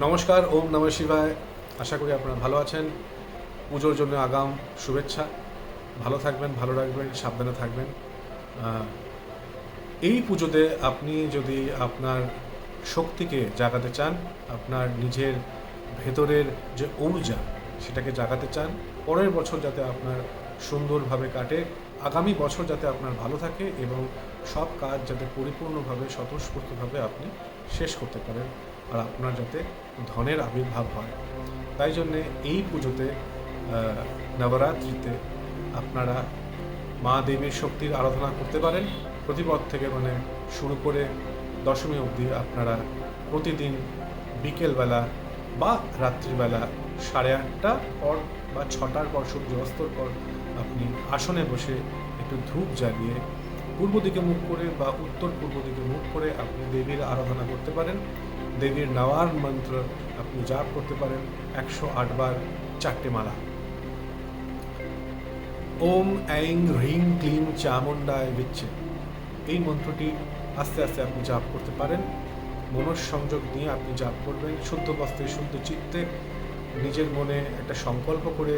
নমস্কার, ওম নমঃ শিবায়। আশা করি আপনারা ভালো আছেন। পুজোর জন্য আগাম শুভেচ্ছা। ভালো থাকবেন, ভালো রাখবেন, সাবধানে থাকবেন। এই পুজোতে আপনি যদি আপনার শক্তিকে জাগাতে চান, আপনার নিজের ভেতরের যে ঊর্জা সেটাকে জাগাতে চান, পরের বছর যাতে আপনার সুন্দরভাবে কাটে, আগামী বছর যাতে আপনার ভালো থাকে এবং সব কাজ যাতে পরিপূর্ণভাবে স্বতঃস্ফূর্তভাবে আপনি শেষ করতে পারেন, আর আপনার যাতে ধনের আবির্ভাব হয়, তাই জন্যে এই পুজোতে নবরাত্রিতে আপনারা মা দেবীর শক্তির আরাধনা করতে পারেন। প্রতিপদ থেকে শুরু করে দশমী অবধি আপনারা প্রতিদিন বিকেলবেলা বা রাত্রিবেলা 8:30 পর বা 6টার পর, সূর্য অস্তর পর আপনি আসনে বসে একটু ধূপ জ্বালিয়ে পূর্ব দিকে মুখ করে বা উত্তর পূর্ব দিকে মুখ করে আপনি দেবীর আরাধনা করতে পারেন। দেবীর নাওয়ার মন্ত্র আপনি জাপ করতে পারেন 108 বার, 4টে মালা। ওম ऐं হ্রিং ক্লিং চামুণ্ডায় বিচ্ছে, এই মন্ত্রটি আস্তে আস্তে আপনি জাপ করতে পারেন। মনঃসংযোগ নিয়ে আপনি জাপ করবেন, শুদ্ধ বস্ত্রে শুদ্ধ চিত্তে, নিজের মনে একটা সংকল্প করে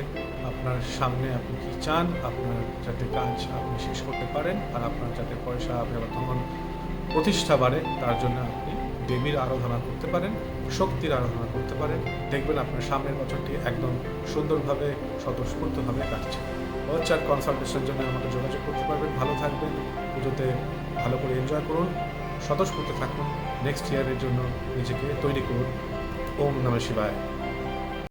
আপনার সামনে আপনি কী চান, আপনার যাতে কাজ আপনি শেষ করতে পারেন আর আপনার যাতে পয়সা ধন প্রতিষ্ঠা বাড়ে, তার জন্য আপনি দেবীর আরাধনা করতে পারেন, শক্তির আরাধনা করতে পারেন। দেখবেন আপনার সামনের বছরটি একদম সুন্দরভাবে স্বতঃস্ফূর্তভাবে কাটছে। আর কনসালটেশনের জন্য আমাকে যোগাযোগ করতে পারবেন। ভালো থাকবেন, পুজোতে ভালো করে এনজয় করুন, স্বতঃস্ফূর্ত থাকুন, নেক্সট ইয়ারের জন্য নিজেকে তৈরি করুন। ওম নমঃ শিবায়।